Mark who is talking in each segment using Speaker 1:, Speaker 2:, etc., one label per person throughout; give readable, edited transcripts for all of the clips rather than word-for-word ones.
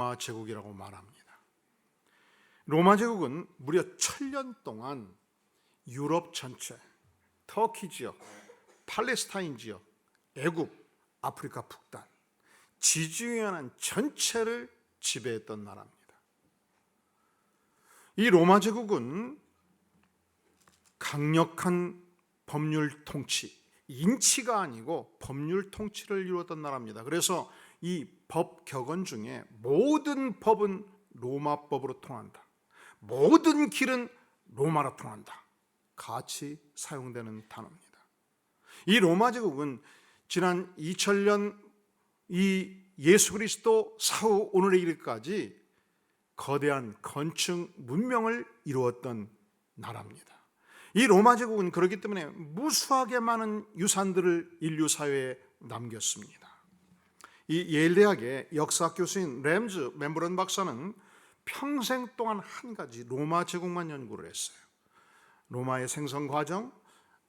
Speaker 1: 로마 제국이라고 말합니다. 로마 제국은 무려 1000년 동안 유럽 전체, 터키 지역, 팔레스타인 지역, 애굽, 아프리카 북단, 지중해안 전체를 지배했던 나라입니다. 이 로마 제국은 강력한 법률 통치, 인치가 아니고 법률 통치를 이루었던 나라입니다. 그래서 이 법 격언 중에 모든 법은 로마법으로 통한다, 모든 길은 로마로 통한다, 같이 사용되는 단어입니다. 이 로마 제국은 지난 2000년 이 예수 그리스도 사후 오늘의 일까지 거대한 건축 문명을 이루었던 나라입니다. 이 로마 제국은 그렇기 때문에 무수하게 많은 유산들을 인류 사회에 남겼습니다. 이 예일 대학의 역사학 교수인 램즈 멤브런 박사는 평생 동안 한 가지 로마 제국만 연구를 했어요. 로마의 생성 과정,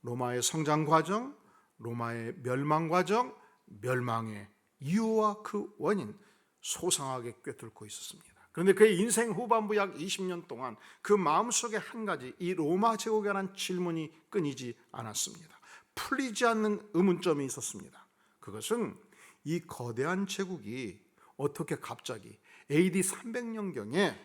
Speaker 1: 로마의 성장 과정, 로마의 멸망 과정, 멸망의 이유와 그 원인 소상하게 꿰뚫고 있었습니다. 그런데 그의 인생 후반부 약 20년 동안 그 마음속에 한 가지, 이 로마 제국에 관한 질문이 끊이지 않았습니다. 풀리지 않는 의문점이 있었습니다. 그것은 이 거대한 제국이 어떻게 갑자기 AD 300년경에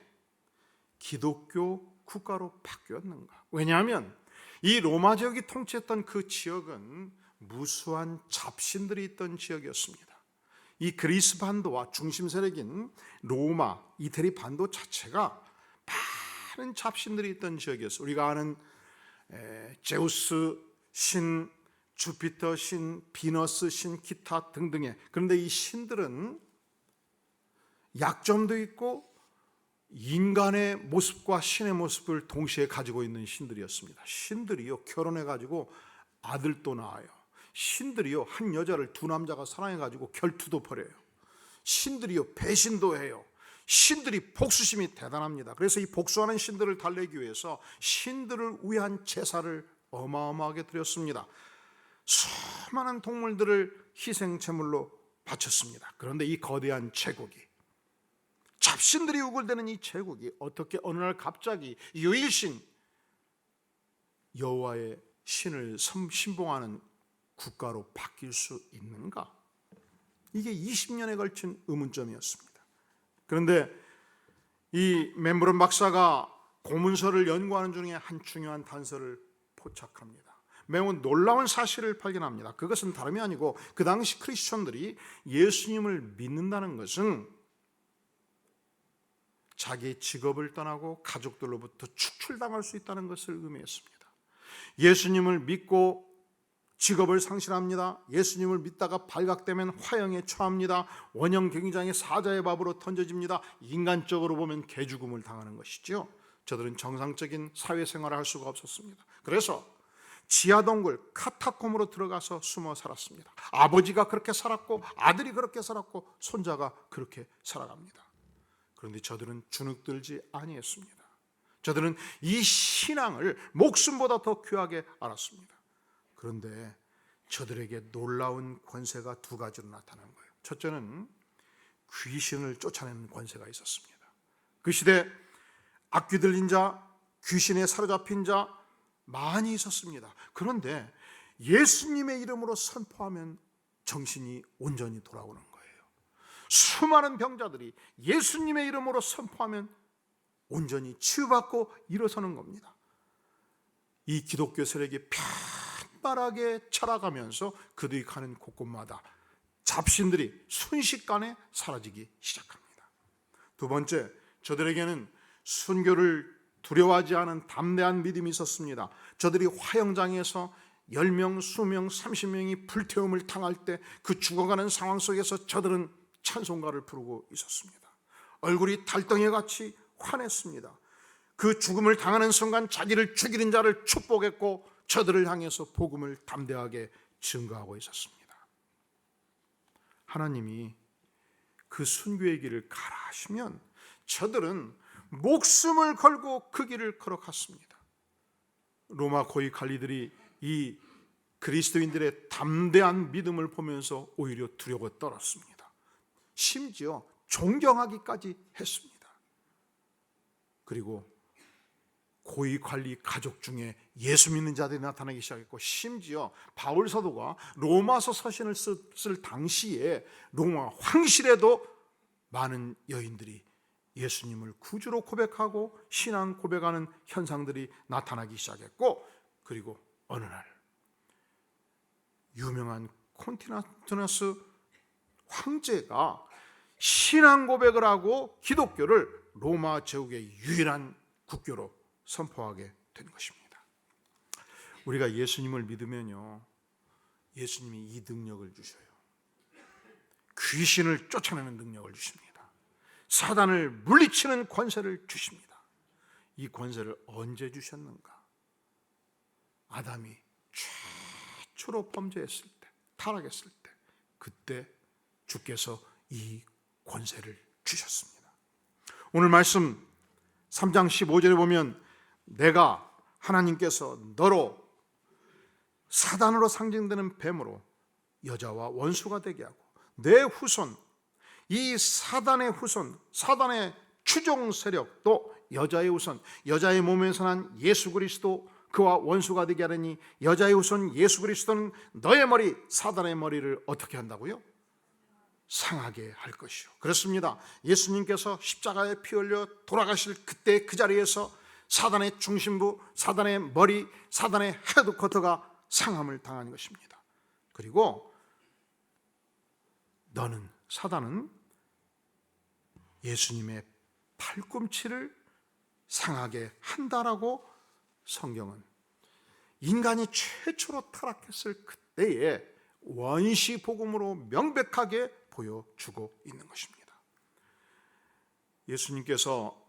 Speaker 1: 기독교 국가로 바뀌었는가? 왜냐하면 이 로마 제국이 통치했던 그 지역은 무수한 잡신들이 있던 지역이었습니다. 이 그리스 반도와 중심 세력인 로마, 이태리 반도 자체가 많은 잡신들이 있던 지역이었어요. 우리가 아는 제우스 신, 주피터 신, 비너스 신, 기타 등등의, 그런데 이 신들은 약점도 있고 인간의 모습과 신의 모습을 동시에 가지고 있는 신들이었습니다. 신들이요, 결혼해가지고 아들도 낳아요. 신들이요, 한 여자를 두 남자가 사랑해가지고 결투도 벌여요. 신들이요, 배신도 해요. 신들이 복수심이 대단합니다. 그래서 이 복수하는 신들을 달래기 위해서 신들을 위한 제사를 어마어마하게 드렸습니다. 수많은 동물들을 희생 제물로 바쳤습니다. 그런데 이 거대한 제국이, 잡신들이 우글대는 이 제국이 어떻게 어느 날 갑자기 유일신 여호와의 신을 신봉하는 국가로 바뀔 수 있는가? 이게 20년에 걸친 의문점이었습니다. 그런데 이 멤브런 박사가 고문서를 연구하는 중에 한 중요한 단서를 포착합니다. 매우 놀라운 사실을 발견합니다. 그것은 다름이 아니고 그 당시 크리스천들이 예수님을 믿는다는 것은 자기 직업을 떠나고 가족들로부터 축출당할 수 있다는 것을 의미했습니다. 예수님을 믿고 직업을 상실합니다. 예수님을 믿다가 발각되면 화형에 처합니다. 원형 경기장에 사자의 밥으로 던져집니다. 인간적으로 보면 개죽음을 당하는 것이죠. 저들은 정상적인 사회생활을 할 수가 없었습니다. 그래서 지하동굴 카타콤으로 들어가서 숨어 살았습니다. 아버지가 그렇게 살았고 아들이 그렇게 살았고 손자가 그렇게 살아갑니다. 그런데 저들은 주눅들지 아니했습니다. 저들은 이 신앙을 목숨보다 더 귀하게 알았습니다. 그런데 저들에게 놀라운 권세가 두 가지로 나타난 거예요. 첫째는 귀신을 쫓아내는 권세가 있었습니다. 그 시대 악귀 들린 자, 귀신에 사로잡힌 자 많이 있었습니다. 그런데 예수님의 이름으로 선포하면 정신이 온전히 돌아오는 거예요. 수많은 병자들이 예수님의 이름으로 선포하면 온전히 치유받고 일어서는 겁니다. 이 기독교 세력이 편발하게 자라가면서 그들이 가는 곳곳마다 잡신들이 순식간에 사라지기 시작합니다. 두 번째, 저들에게는 순교를 두려워하지 않은 담대한 믿음이 있었습니다. 저들이 화형장에서 10명, 20명, 30명이 불태움을 당할 때 그 죽어가는 상황 속에서 저들은 찬송가를 부르고 있었습니다. 얼굴이 달덩이같이 환했습니다. 그 죽음을 당하는 순간 자기를 죽이는 자를 축복했고 저들을 향해서 복음을 담대하게 증거하고 있었습니다. 하나님이 그 순교의 길을 가라 하시면 저들은 목숨을 걸고 그 길을 걸어갔습니다. 로마 고위 관리들이 이 그리스도인들의 담대한 믿음을 보면서 오히려 두려워 떨었습니다. 심지어 존경하기까지 했습니다. 그리고 고위 관리 가족 중에 예수 믿는 자들이 나타나기 시작했고, 심지어 바울 사도가 로마서 서신을 쓸 당시에 로마 황실에도 많은 여인들이 예수님을 구주로 고백하고 신앙 고백하는 현상들이 나타나기 시작했고, 그리고 어느 날 유명한 콘스탄티누스 황제가 신앙 고백을 하고 기독교를 로마 제국의 유일한 국교로 선포하게 된 것입니다. 우리가 예수님을 믿으면요, 예수님이 이 능력을 주셔요. 귀신을 쫓아내는 능력을 주십니다. 사단을 물리치는 권세를 주십니다. 이 권세를 언제 주셨는가? 아담이 최초로 범죄했을 때, 타락했을 때, 그때 주께서 이 권세를 주셨습니다. 오늘 말씀 3장 15절에 보면, 내가 하나님께서 너로 사단으로 상징되는 뱀으로 여자와 원수가 되게 하고 내 후손, 이 사단의 후손, 사단의 추종 세력도 여자의 후손, 여자의 몸에서 난 예수 그리스도 그와 원수가 되게 하려니 여자의 후손 예수 그리스도는 너의 머리, 사단의 머리를 어떻게 한다고요? 상하게 할 것이요. 그렇습니다. 예수님께서 십자가에 피 흘려 돌아가실 그때 그 자리에서 사단의 중심부, 사단의 머리, 사단의 헤드쿼터가 상함을 당한 것입니다. 그리고 너는, 사단은 예수님의 팔꿈치를 상하게 한다라고 성경은 인간이 최초로 타락했을 그때에 원시 복음으로 명백하게 보여주고 있는 것입니다. 예수님께서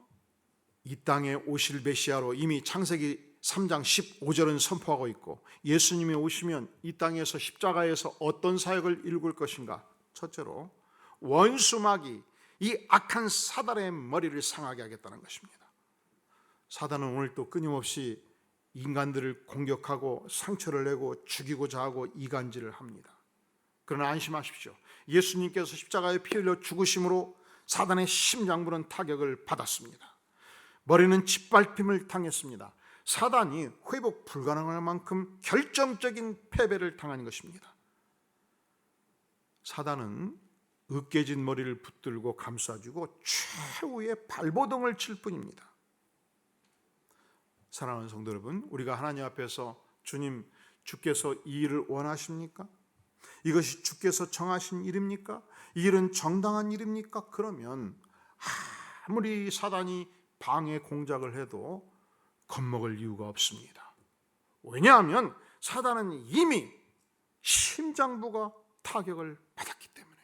Speaker 1: 이 땅에 오실 메시아로 이미 창세기 3장 15절은 선포하고 있고, 예수님이 오시면 이 땅에서 십자가에서 어떤 사역을 이룰 것인가? 첫째로 원수마귀, 이 악한 사단의 머리를 상하게 하겠다는 것입니다. 사단은 오늘 또 끊임없이 인간들을 공격하고 상처를 내고 죽이고자 하고 이간질을 합니다. 그러나 안심하십시오. 예수님께서 십자가에 피 흘려 죽으심으로 사단의 심장부는 타격을 받았습니다. 머리는 짓밟힘을 당했습니다. 사단이 회복 불가능할 만큼 결정적인 패배를 당한 것입니다. 사단은 으깨진 머리를 붙들고 감싸주고 최후의 발버둥을 칠 뿐입니다. 사랑하는 성도 여러분, 우리가 하나님 앞에서 주님, 주께서 이 일을 원하십니까? 이것이 주께서 정하신 일입니까? 이 일은 정당한 일입니까? 그러면 아무리 사단이 방해 공작을 해도 겁먹을 이유가 없습니다. 왜냐하면 사단은 이미 심장부가 타격을 받았기 때문에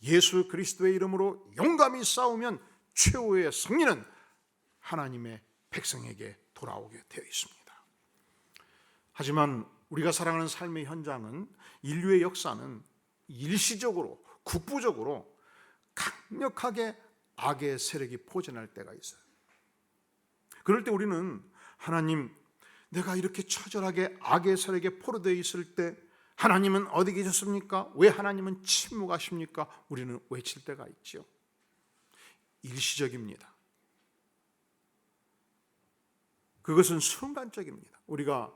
Speaker 1: 예수 그리스도의 이름으로 용감히 싸우면 최후의 승리는 하나님의 백성에게 돌아오게 되어 있습니다. 하지만 우리가 살아가는 삶의 현장은, 인류의 역사는 일시적으로, 국부적으로 강력하게 악의 세력이 포진할 때가 있어요. 그럴 때 우리는 하나님, 내가 이렇게 처절하게 악의 세력에 포로되어 있을 때 하나님은 어디 계셨습니까? 왜 하나님은 침묵하십니까? 우리는 외칠 때가 있죠. 일시적입니다. 그것은 순간적입니다. 우리가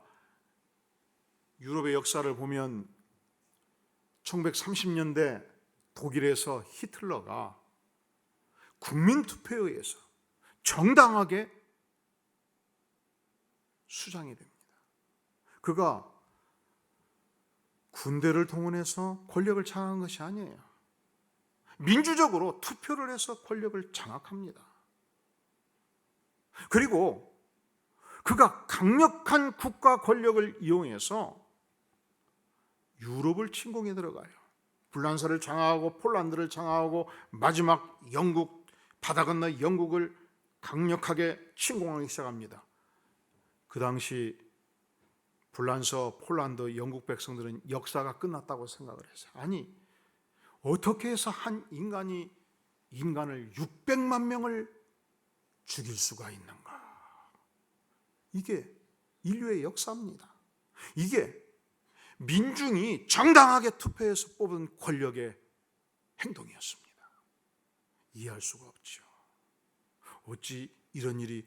Speaker 1: 유럽의 역사를 보면 1930년대 독일에서 히틀러가 국민투표에 의해서 정당하게 수장이 됩니다. 그가 군대를 동원해서 권력을 장악한 것이 아니에요. 민주적으로 투표를 해서 권력을 장악합니다. 그리고 그가 강력한 국가 권력을 이용해서 유럽을 침공해 들어가요. 불란서를 장악하고 폴란드를 장악하고 마지막 영국, 바다 건너 영국을 강력하게 침공하기 시작합니다. 그 당시 불란서, 폴란드, 영국 백성들은 역사가 끝났다고 생각을 했어요. 아니, 어떻게 해서 한 인간이 인간을 600만 명을 죽일 수가 있는가? 이게 인류의 역사입니다. 이게 민중이 정당하게 투표해서 뽑은 권력의 행동이었습니다. 이해할 수가 없죠. 어찌 이런 일이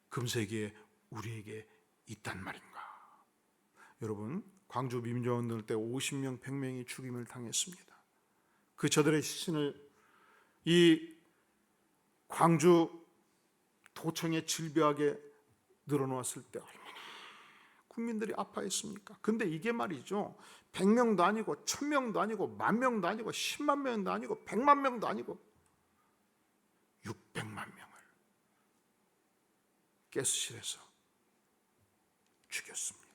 Speaker 1: 금세기에 우리에게 있단 말인가. 여러분, 광주 민주화운동 때 50명, 100명이 죽임을 당했습니다. 그 저들의 시신을 이 광주 도청에 질비하게 늘어놓았을 때 얼마나 국민들이 아파했습니까? 근데 이게 말이죠, 100명도 아니고 1000명도 아니고 10,000명도 아니고 10만 명도 아니고 100만 명도 아니고 600만 명을 가스실에서 죽였습니다.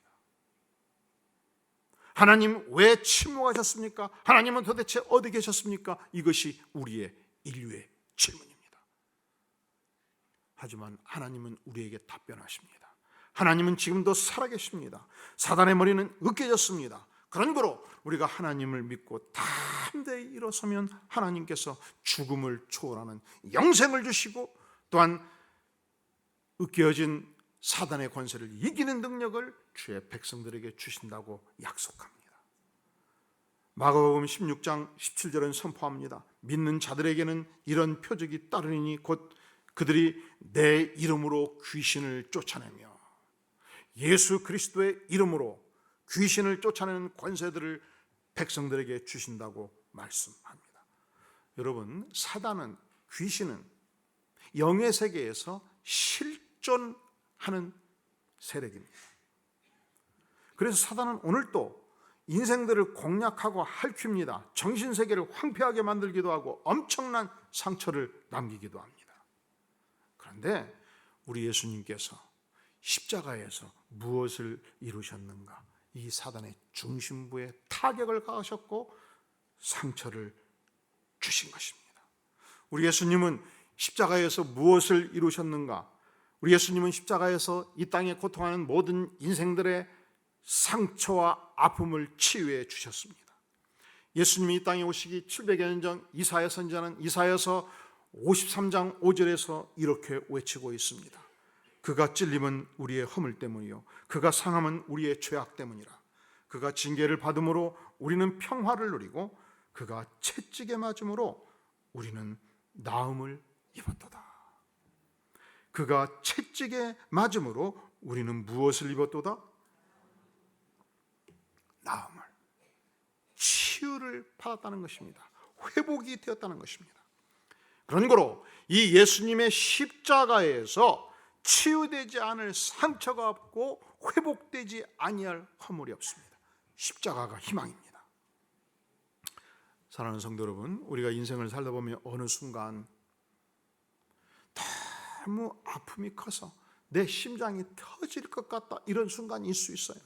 Speaker 1: 하나님 왜 침묵하셨습니까? 하나님은 도대체 어디 계셨습니까? 이것이 우리의 인류의 질문입니다. 하지만 하나님은 우리에게 답변하십니다. 하나님은 지금도 살아계십니다. 사단의 머리는 으깨졌습니다. 그러므로 우리가 하나님을 믿고 담대히 일어서면 하나님께서 죽음을 초월하는 영생을 주시고 또한 으깨어진 사단의 권세를 이기는 능력을 주의 백성들에게 주신다고 약속합니다. 마가복음 16장 17절은 선포합니다. 믿는 자들에게는 이런 표적이 따르니 곧 그들이 내 이름으로 귀신을 쫓아내며, 예수 그리스도의 이름으로 귀신을 쫓아내는 권세들을 백성들에게 주신다고 말씀합니다. 여러분, 사단은, 귀신은 영의 세계에서 실존하는 세력입니다. 그래서 사단은 오늘도 인생들을 공략하고 핥힙니다. 정신세계를 황폐하게 만들기도 하고 엄청난 상처를 남기기도 합니다. 그런데 우리 예수님께서 십자가에서 무엇을 이루셨는가? 이 사단의 중심부에 타격을 가하셨고 상처를 주신 것입니다. 우리 예수님은 십자가에서 무엇을 이루셨는가? 우리 예수님은 십자가에서 이 땅에 고통하는 모든 인생들의 상처와 아픔을 치유해 주셨습니다. 예수님이 이 땅에 오시기 700여 년 전 이사야 선지자는 이사야서 53장 5절에서 이렇게 외치고 있습니다. 그가 찔림은 우리의 허물 때문이요 그가 상함은 우리의 죄악 때문이라. 그가 징계를 받음으로 우리는 평화를 누리고 그가 채찍에 맞음으로 우리는 나음을 입었도다. 그가 채찍에 맞음으로 우리는 무엇을 입었도다? 나음을, 치유를 받았다는 것입니다. 회복이 되었다는 것입니다. 그러므로 이 예수님의 십자가에서 치유되지 않을 상처가 없고 회복되지 아니할 허물이 없습니다. 십자가가 희망입니다. 사랑하는 성도 여러분, 우리가 인생을 살다 보면 어느 순간 너무 아픔이 커서 내 심장이 터질 것 같다, 이런 순간이 있을 수 있어요.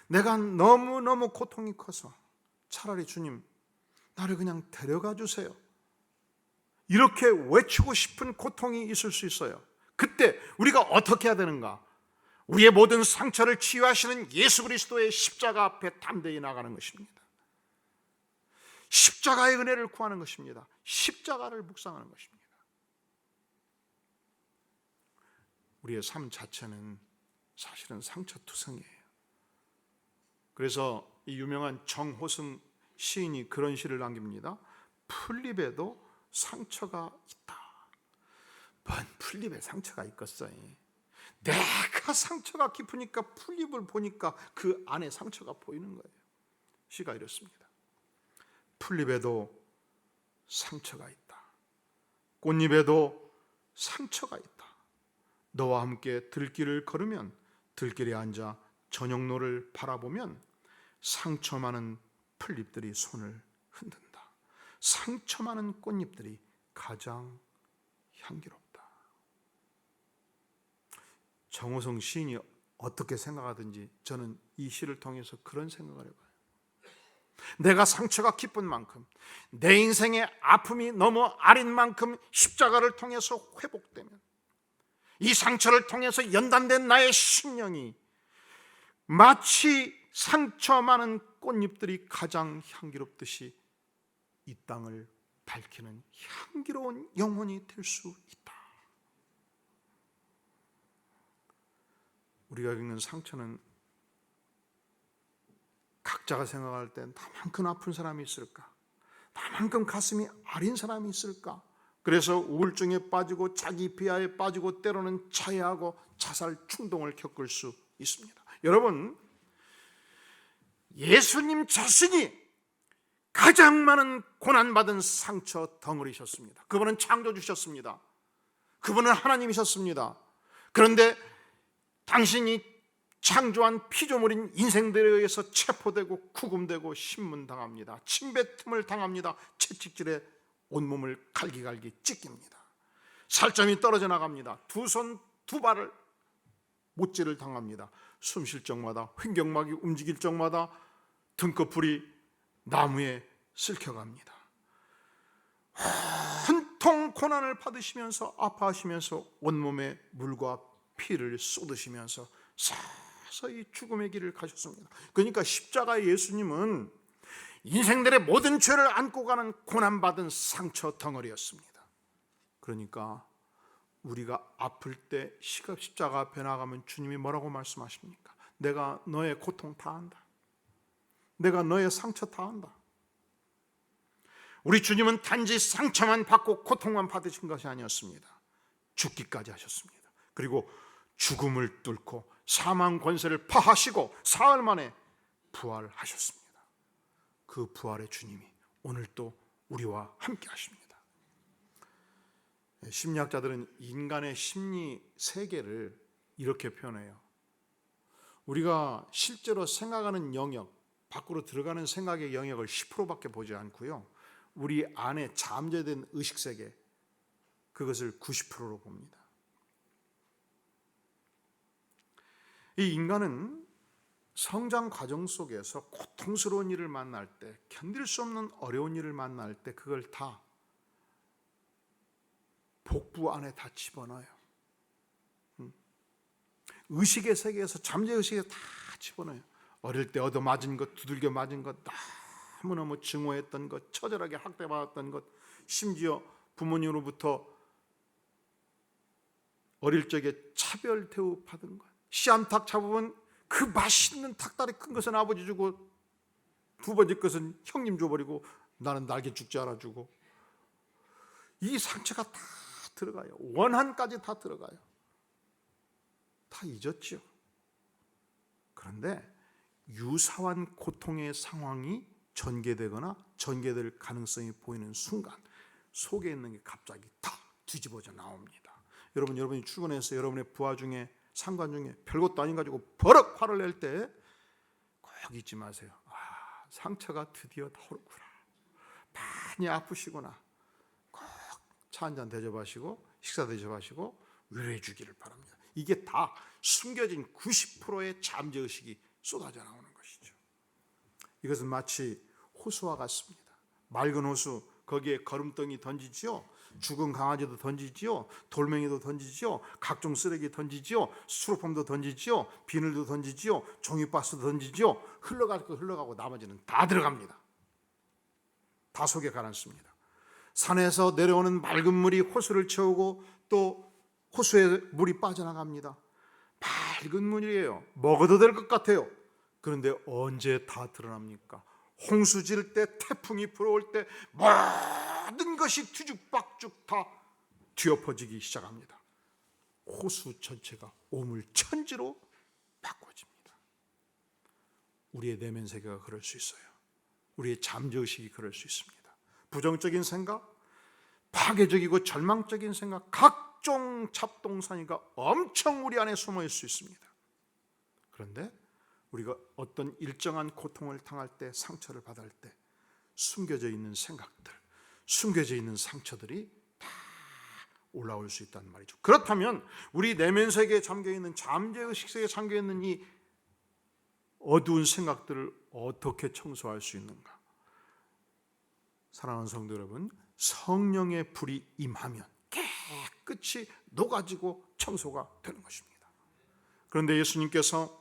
Speaker 1: 내가 너무너무 고통이 커서 차라리 주님, 나를 그냥 데려가 주세요, 이렇게 외치고 싶은 고통이 있을 수 있어요. 그때 우리가 어떻게 해야 되는가? 우리의 모든 상처를 치유하시는 예수 그리스도의 십자가 앞에 담대히 나가는 것입니다. 십자가의 은혜를 구하는 것입니다. 십자가를 묵상하는 것입니다. 우리의 삶 자체는 사실은 상처투성이에요. 그래서 이 유명한 정호승 시인이 그런 시를 남깁니다. 풀잎에도 상처가 있다. 뭔 풀잎에 상처가 있겠어요. 내가 상처가 깊으니까 풀잎을 보니까 그 안에 상처가 보이는 거예요. 시가 이렇습니다. 풀잎에도 상처가 있다. 꽃잎에도 상처가 있다. 너와 함께 들길을 걸으면, 들길에 앉아 저녁노를 바라보면 상처 많은 풀잎들이 손을 흔든다. 상처 많은 꽃잎들이 가장 향기롭다. 정호성 시인이 어떻게 생각하든지 저는 이 시를 통해서 그런 생각을 해봐요. 내가 상처가 깊은 만큼, 내 인생의 아픔이 너무 아린 만큼 십자가를 통해서 회복되면, 이 상처를 통해서 연단된 나의 심령이 마치 상처 많은 꽃잎들이 가장 향기롭듯이 이 땅을 밝히는 향기로운 영혼이 될 수 있다. 우리가 겪는 상처는 각자가 생각할 때 나만큼 아픈 사람이 있을까? 나만큼 가슴이 아린 사람이 있을까? 그래서 우울증에 빠지고 자기 비하에 빠지고 때로는 자해하고 자살 충동을 겪을 수 있습니다. 여러분, 예수님 자신이 가장 많은 고난받은 상처 덩어리셨습니다. 그분은 창조주셨습니다. 그분은 하나님이셨습니다. 그런데 당신이 창조한 피조물인 인생들에 의해서 체포되고 구금되고 신문당합니다. 침뱉음을 당합니다. 채찍질에 온몸을 갈기갈기 찢깁니다. 살점이 떨어져 나갑니다. 두 손 두 발을 못질을 당합니다. 숨 쉴 적마다, 횡격막이 움직일 적마다 등꺼풀이 나무에 쓸켜갑니다. 온통 고난을 받으시면서 아파하시면서 온몸에 물과 피를 쏟으시면서 서서히 죽음의 길을 가셨습니다. 그러니까 십자가의 예수님은 인생들의 모든 죄를 안고 가는 고난받은 상처 덩어리였습니다. 그러니까 우리가 아플 때 십자가 앞에 나가면 주님이 뭐라고 말씀하십니까? 내가 너의 고통 다 안다. 내가 너의 상처 다 안다. 우리 주님은 단지 상처만 받고 고통만 받으신 것이 아니었습니다. 죽기까지 하셨습니다. 그리고 죽음을 뚫고 사망 권세를 파하시고 사흘 만에 부활하셨습니다. 그 부활의 주님이 오늘 또 우리와 함께 하십니다. 심리학자들은 인간의 심리 세계를 이렇게 표현해요. 우리가 실제로 생각하는 영역, 밖으로 들어가는 생각의 영역을 10%밖에 보지 않고요, 우리 안에 잠재된 의식세계, 그것을 90%로 봅니다. 이 인간은 성장 과정 속에서 고통스러운 일을 만날 때, 견딜 수 없는 어려운 일을 만날 때 그걸 다 복부 안에 다 집어넣어요. 의식의 세계에서 잠재의식에 다 집어넣어요. 어릴 때 얻어맞은 것, 두들겨 맞은 것, 너무너무 증오했던 것, 처절하게 학대받았던 것, 심지어 부모님으로부터 어릴 적에 차별 대우받은 것, 씨암탉 잡으면 그 맛있는 닭다리 큰 것은 아버지 주고 두 번째 것은 형님 줘버리고 나는 날개 죽지 않아 주고, 이 상처가 다 들어가요. 원한까지 다 들어가요. 다 잊었죠. 그런데 유사한 고통의 상황이 전개되거나 전개될 가능성이 보이는 순간 속에 있는 게 갑자기 다 뒤집어져 나옵니다. 여러분이 출근해서 여러분의 부하 중에 상관 중에 별것도 아닌 가지고 버럭 화를 낼 때 꼭 잊지 마세요. 상처가 드디어 나오구나. 많이 아프시구나. 꼭 차 한잔 대접하시고 식사 대접하시고 위로해 주기를 바랍니다. 이게 다 숨겨진 90%의 잠재의식이 쏟아져 나오는 것이죠. 이것은 마치 호수와 같습니다. 맑은 호수, 거기에 거름덩이 던지지요. 죽은 강아지도 던지지요. 돌멩이도 던지지요. 각종 쓰레기 던지지요. 스티로폼도 던지지요. 비늘도 던지지요. 종이박스도 던지지요. 흘러갈 거 흘러가고 나머지는 다 들어갑니다. 다 속에 가라앉습니다. 산에서 내려오는 맑은 물이 호수를 채우고 또 호수에 물이 빠져나갑니다. 맑은 물이에요. 먹어도 될 것 같아요. 그런데 언제 다 드러납니까? 홍수 질 때, 태풍이 불어올 때 모든 것이 뒤죽박죽 다 뒤엎어지기 시작합니다. 호수 전체가 오물천지로 바꿔집니다. 우리의 내면 세계가 그럴 수 있어요. 우리의 잠재의식이 그럴 수 있습니다. 부정적인 생각, 파괴적이고 절망적인 생각, 각종 잡동사니가 엄청 우리 안에 숨어 있을 수 있습니다. 그런데 우리가 어떤 일정한 고통을 당할 때, 상처를 받을 때 숨겨져 있는 생각들, 숨겨져 있는 상처들이 다 올라올 수 있다는 말이죠. 그렇다면 우리 내면 세계에 잠겨있는, 잠재의식 세계에 잠겨있는 이 어두운 생각들을 어떻게 청소할 수 있는가? 사랑하는 성도 여러분, 성령의 불이 임하면 깨끗이 녹아지고 청소가 되는 것입니다. 그런데 예수님께서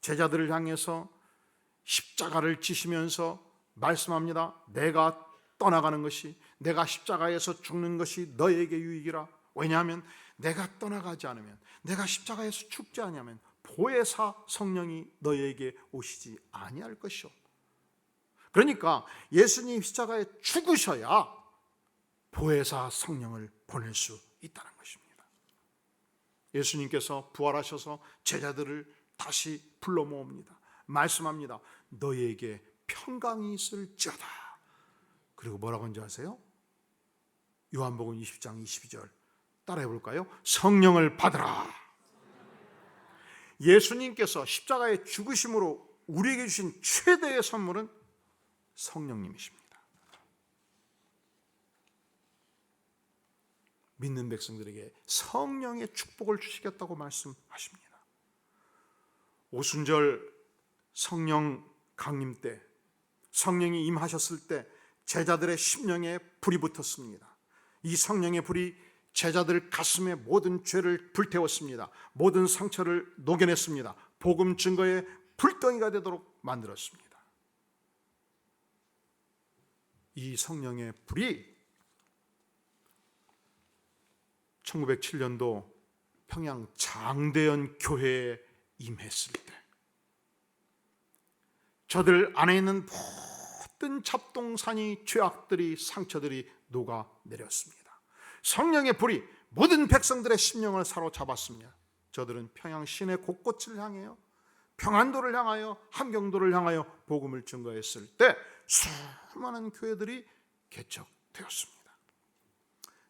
Speaker 1: 제자들을 향해서 십자가를 지시면서 말씀합니다. 내가 떠나가는 것이, 내가 십자가에서 죽는 것이 너에게 유익이라. 왜냐하면 내가 떠나가지 않으면, 내가 십자가에서 죽지 않으면 보혜사 성령이 너에게 오시지 아니할 것이요. 그러니까 예수님 십자가에 죽으셔야 보혜사 성령을 보낼 수 있다는 것입니다. 예수님께서 부활하셔서 제자들을 다시 불러 모읍니다. 말씀합니다. 너희에게 평강이 있을지어다. 그리고 뭐라고 하는지 아세요? 요한복음 20장 22절 따라해 볼까요? 성령을 받으라. 예수님께서 십자가의 죽으심으로 우리에게 주신 최대의 선물은 성령님이십니다. 믿는 백성들에게 성령의 축복을 주시겠다고 말씀하십니다. 오순절 성령 강림 때, 성령이 임하셨을 때 제자들의 심령에 불이 붙었습니다. 이 성령의 불이 제자들 가슴에 모든 죄를 불태웠습니다. 모든 상처를 녹여냈습니다. 복음 증거의 불덩이가 되도록 만들었습니다. 이 성령의 불이 1907년도 평양 장대연 교회에 임했을 때 저들 안에 있는 모든 잡동사니, 죄악들이, 상처들이 녹아내렸습니다. 성령의 불이 모든 백성들의 심령을 사로잡았습니다. 저들은 평양 시내 곳곳을 향하여, 평안도를 향하여, 함경도를 향하여 복음을 증거했을 때 수많은 교회들이 개척되었습니다.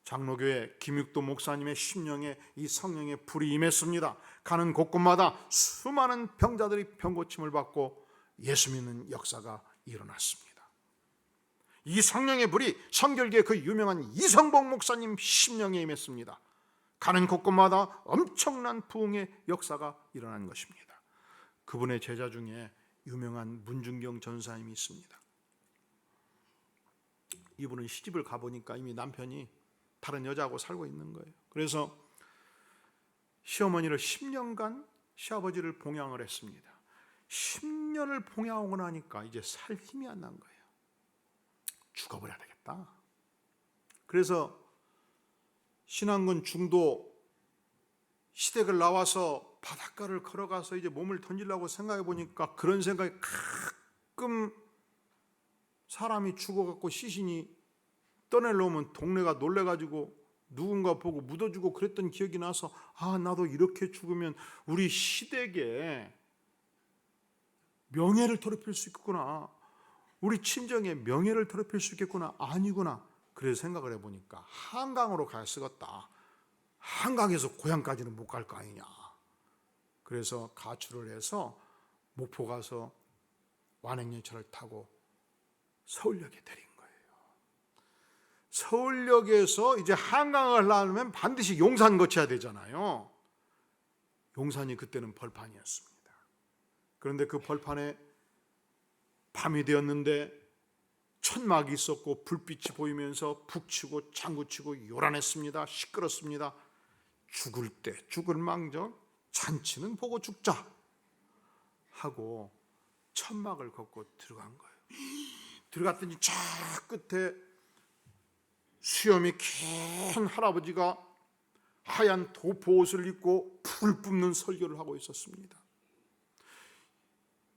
Speaker 1: 장로교회 김육도 목사님의 심령에 이 성령의 불이 임했습니다. 가는 곳곳마다 수많은 병자들이 병고침을 받고 예수 믿는 역사가 일어났습니다. 이 성령의 불이 성결교회 그 유명한 이성복 목사님 심령에 임했습니다. 가는 곳곳마다 엄청난 부흥의 역사가 일어난 것입니다. 그분의 제자 중에 유명한 문중경 전사님이 있습니다. 이분은 시집을 가보니까 이미 남편이 다른 여자하고 살고 있는 거예요. 그래서 시어머니를 10년간 시아버지를 봉양을 했습니다. 10년을 봉양하고 나니까 이제 살 힘이 안 난 거예요. 죽어버려야 되겠다. 그래서 신안군 중도 시댁을 나와서 바닷가를 걸어가서 이제 몸을 던지려고 생각해 보니까 그런 생각이 가끔 사람이 죽어갖고 시신이 떠내려오면 동네가 놀래가지고 누군가 보고 묻어주고 그랬던 기억이 나서 나도 이렇게 죽으면 우리 시댁에 명예를 더럽힐 수 있겠구나. 우리 친정의 명예를 더럽힐 수 있겠구나. 아니구나. 그래서 생각을 해보니까 한강으로 가야 쓰겠다. 한강에서 고향까지는 못 갈 거 아니냐. 그래서 가출을 해서 목포 가서 완행열차를 타고 서울역에 내린 거예요. 서울역에서 이제 한강을 가려면 반드시 용산 거쳐야 되잖아요. 용산이 그때는 벌판이었습니다. 그런데 그 벌판에 밤이 되었는데 천막이 있었고 불빛이 보이면서 북치고 장구치고 요란했습니다. 시끄럽습니다. 죽을 때 죽을 망정 잔치는 보고 죽자 하고 천막을 걷고 들어간 거예요. 들어갔더니 저 끝에 수염이 긴 할아버지가 하얀 도포옷을 입고 불 뿜는 설교를 하고 있었습니다.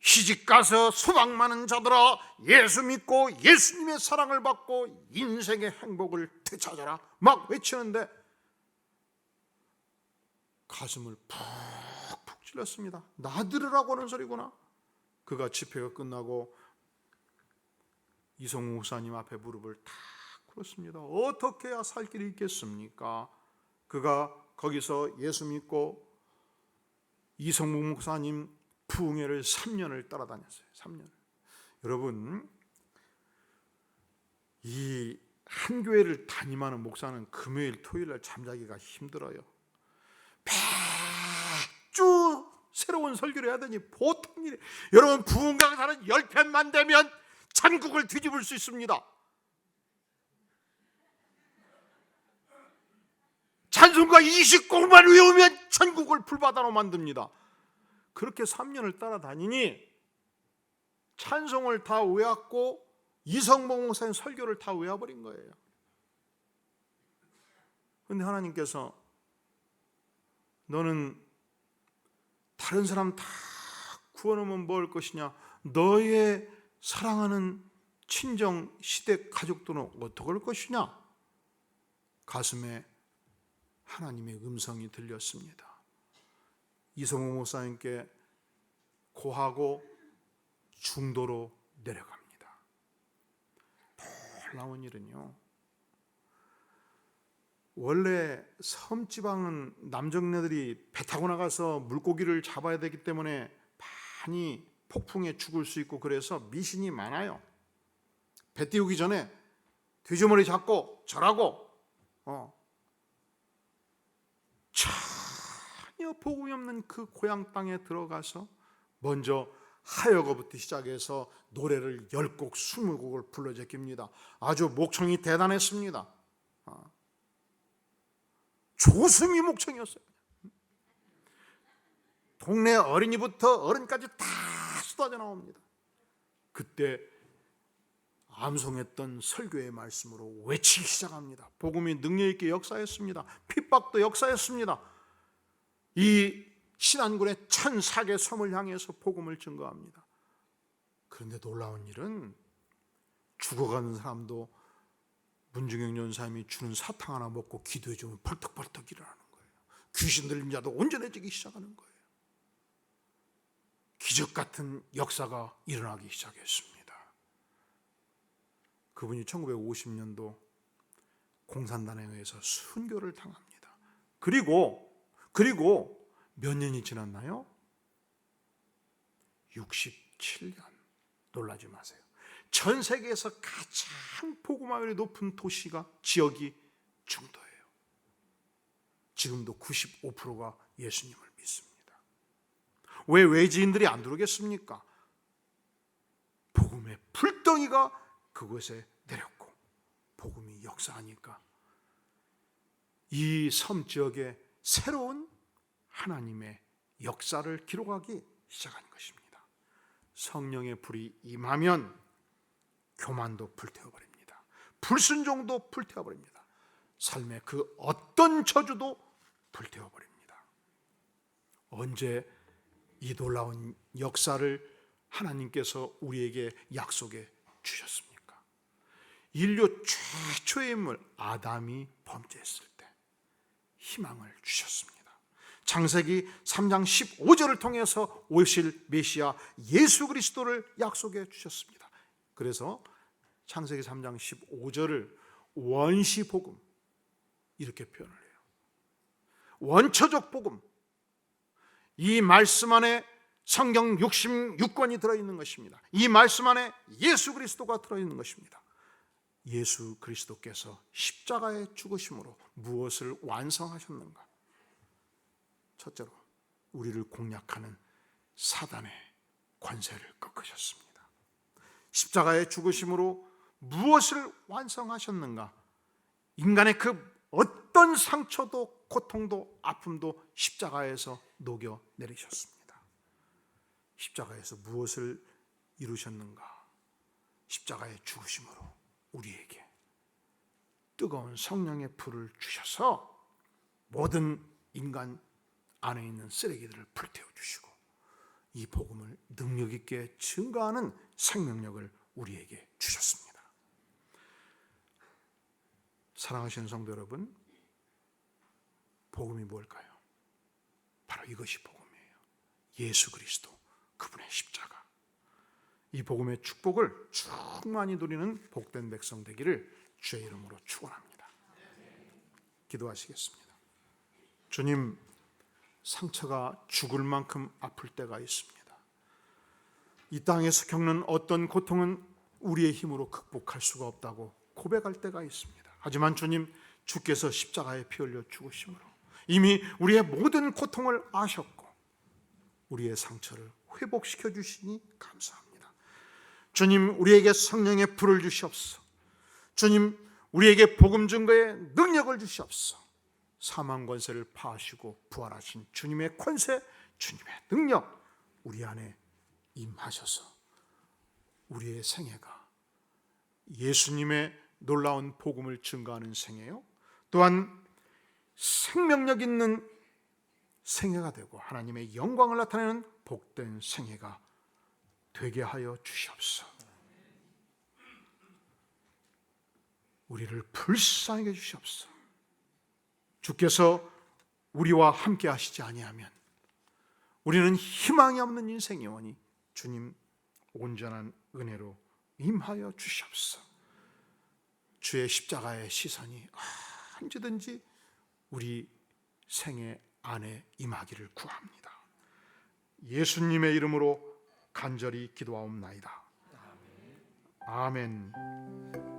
Speaker 1: 시집가서 수박 많은 자들아, 예수 믿고 예수님의 사랑을 받고 인생의 행복을 되찾아라 막 외치는데 가슴을 푹푹 찔렀습니다. 나들으라고 하는 소리구나. 그가 집회가 끝나고 이성우 목사님 앞에 무릎을 탁 꿇었습니다. 어떻게 해야 살 길이 있겠습니까? 그가 거기서 예수 믿고 이성우 목사님 부흥회를 3년을 따라다녔어요. 3년을. 여러분, 이 한 교회를 담임하는 목사는 금요일, 토요일 날 잠자기가 힘들어요. 매주 새로운 설교를 해야 되니 보통 일이. 여러분, 부흥 강사는 10편만 되면 전국을 뒤집을 수 있습니다. 찬송가 20곡만 외우면 전국을 불바다로 만듭니다. 그렇게 3년을 따라다니니 찬송을 다 외웠고 이성봉 목사님 설교를 다 외워버린 거예요. 그런데 하나님께서 너는 다른 사람 다 구원하면 뭐 할 것이냐, 너의 사랑하는 친정 시댁 가족들은 어떻게 할 것이냐? 가슴에 하나님의 음성이 들렸습니다. 이성호 목사님께 고하고 중도로 내려갑니다. 놀라운 일은요, 원래 섬지방은 남정네들이 배 타고 나가서 물고기를 잡아야 되기 때문에 많이 폭풍에 죽을 수 있고, 그래서 미신이 많아요. 배 띄우기 전에 돼지머리 잡고 절하고 전혀 복음이 없는 그 고향 땅에 들어가서 먼저 하여거부터 시작해서 노래를 10곡 20곡을 불러 제낍니다. 아주 목청이 대단했습니다. 조수미 목청이었어요. 동네 어린이부터 어른까지 다 쏟아져 나옵니다. 그때 암송했던 설교의 말씀으로 외치기 시작합니다. 복음이 능력 있게 역사했습니다. 핍박도 역사했습니다. 이 신안군의 1004개 섬을 향해서 복음을 증거합니다. 그런데 놀라운 일은 죽어가는 사람도 문중영 연사님이 주는 사탕 하나 먹고 기도해 주면 벌떡벌떡 일어나는 거예요. 귀신 들린 자도 온전해지기 시작하는 거예요. 기적 같은 역사가 일어나기 시작했습니다. 그분이 1950년도 공산당에 의해서 순교를 당합니다. 그리고 몇 년이 지났나요? 67년. 놀라지 마세요. 전 세계에서 가장 복음화율이 높은 도시가 지역이 중도예요. 지금도 95%가 예수님을 믿습니다. 왜 외지인들이 안 들어오겠습니까? 복음의 불덩이가 그곳에 내렸고 복음이 역사하니까 이 섬 지역에 새로운 하나님의 역사를 기록하기 시작한 것입니다. 성령의 불이 임하면 교만도 불태워버립니다. 불순종도 불태워버립니다. 삶의 그 어떤 저주도 불태워버립니다. 언제 이 놀라운 역사를 하나님께서 우리에게 약속해 주셨습니까? 인류 최초의 인물 아담이 범죄했을 때 희망을 주셨습니다. 창세기 3장 15절을 통해서 오실 메시아 예수 그리스도를 약속해 주셨습니다. 그래서 창세기 3장 15절을 원시복음 이렇게 표현을 해요. 원초적 복음. 이 말씀 안에 성경 66권이 들어있는 것입니다. 이 말씀 안에 예수 그리스도가 들어있는 것입니다. 예수 그리스도께서 십자가에 죽으심으로 무엇을 완성하셨는가? 첫째로 우리를 공략하는 사단의 권세를 꺾으셨습니다. 십자가의 죽으심으로 무엇을 완성하셨는가? 인간의 그 어떤 상처도 고통도 아픔도 십자가에서 녹여내리셨습니다. 십자가에서 무엇을 이루셨는가? 십자가의 죽으심으로 우리에게 뜨거운 성령의 불을 주셔서 모든 인간 안에 있는 쓰레기들을 불태워 주시고 이 복음을 능력 있게 증거하는 생명력을 우리에게 주셨습니다. 사랑하시는 성도 여러분, 복음이 뭘까요? 바로 이것이 복음이에요. 예수 그리스도, 그분의 십자가. 이 복음의 축복을 충만히 누리는 복된 백성 되기를 주의 이름으로 축원합니다. 기도하시겠습니다. 주님, 상처가 죽을 만큼 아플 때가 있습니다. 이 땅에서 겪는 어떤 고통은 우리의 힘으로 극복할 수가 없다고 고백할 때가 있습니다. 하지만 주님, 주께서 십자가에 피 흘려 죽으심으로 이미 우리의 모든 고통을 아셨고 우리의 상처를 회복시켜 주시니 감사합니다. 주님, 우리에게 성령의 불을 주시옵소서. 주님, 우리에게 복음 증거의 능력을 주시옵소서. 사망 권세를 파하시고 부활하신 주님의 권세, 주님의 능력 우리 안에 임하셔서 우리의 생애가 예수님의 놀라운 복음을 증거하는 생애요, 또한 생명력 있는 생애가 되고 하나님의 영광을 나타내는 복된 생애가 되게 하여 주시옵소서. 우리를 불쌍히 해 주시옵소서. 주께서 우리와 함께 하시지 아니하면 우리는 희망이 없는 인생이 오니 주님 온전한 은혜로 임하여 주시옵소서. 주의 십자가의 시선이 언제든지 우리 생애 안에 임하기를 구합니다. 예수님의 이름으로 간절히 기도하옵나이다. 아멘.